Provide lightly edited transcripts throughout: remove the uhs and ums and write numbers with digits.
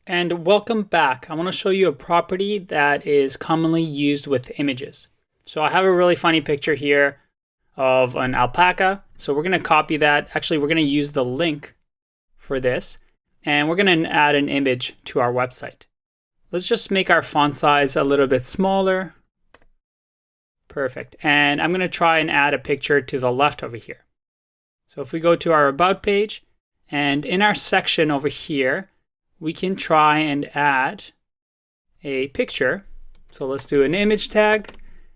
And welcome back. I want to show you a property that is commonly used with images. So I have a really funny picture here of an alpaca. So we're going to copy that. Actually, we're going to use the link for this, and we're going to add an image to our website. Let's just make our font size a little bit smaller. Perfect. And I'm going to try and add a picture to the left over here. So if we go to our About page, and in our section over here, we can try and add a picture. So let's do an image tag.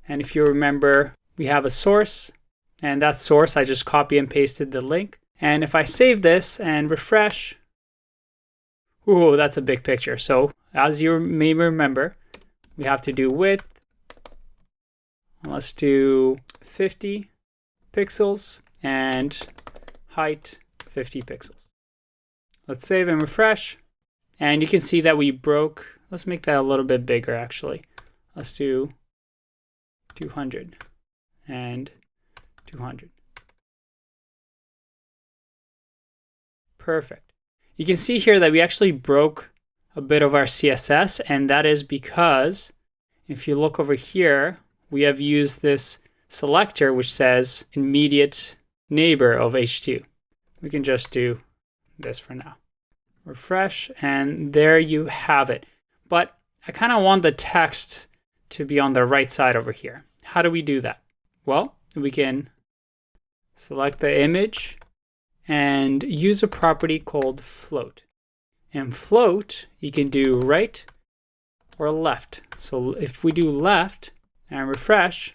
And if you remember, we have a source, and that source, I just copy and pasted the link. And if I save this and refresh, ooh, that's a big picture. So as you may remember, we have to do width. Let's do 50 pixels and height 50 pixels. Let's save and refresh. And you can see that we broke. Let's make that a little bit bigger actually. Let's do 200 and 200. Perfect. You can see here that we actually broke a bit of our CSS, and that is because if you look over here, we have used this selector which says immediate neighbor of H2. We can just do this for now. Refresh, and there you have it. But I kind of want the text to be on the right side over here. How do we do that? Well, we can select the image and use a property called float. And float, you can do right or left. So if we do left and refresh,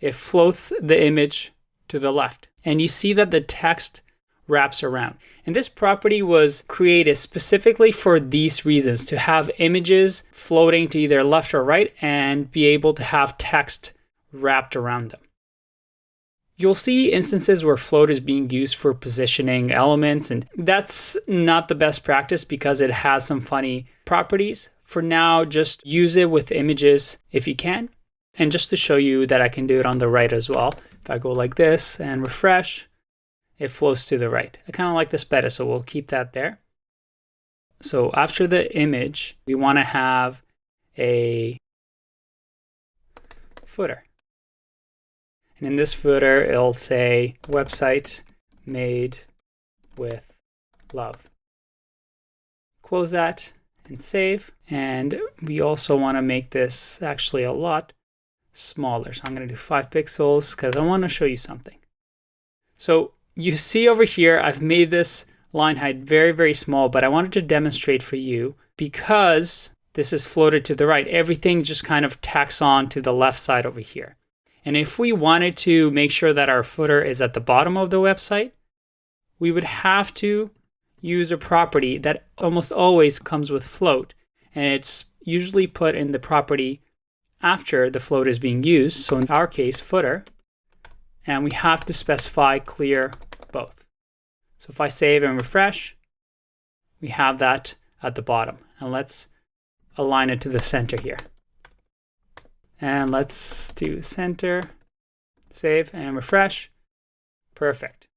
it floats the image to the left. And you see that the text wraps around. And this property was created specifically for these reasons, to have images floating to either left or right and be able to have text wrapped around them. You'll see instances where float is being used for positioning elements, and that's not the best practice because it has some funny properties. For now, just use it with images if you can. And just to show you that I can do it on the right as well, if I go like this and refresh, it flows to the right. I kind of like this better, so we'll keep that there. So after the image, we want to have a footer. And in this footer, it'll say website made with love. Close that and save. And we also want to make this actually a lot smaller. So I'm going to do 5 pixels because I want to show you something. So you see over here, I've made this line height very, very small, but I wanted to demonstrate for you because this is floated to the right. Everything just kind of tacks on to the left side over here. And if we wanted to make sure that our footer is at the bottom of the website, we would have to use a property that almost always comes with float. And it's usually put in the property after the float is being used. So in our case, footer. And we have to specify clear both. So if I save and refresh, we have that at the bottom. And let's align it to the center here. And let's do center, save and refresh. Perfect.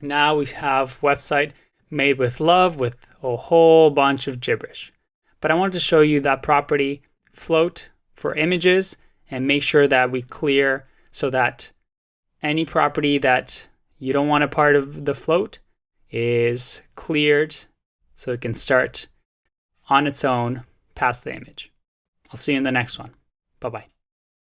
Now we have website made with love with a whole bunch of gibberish. But I wanted to show you that property float for images and make sure that we clear so that any property that you don't want a part of the float is cleared so it can start on its own past the image. I'll see you in the next one. Bye-bye.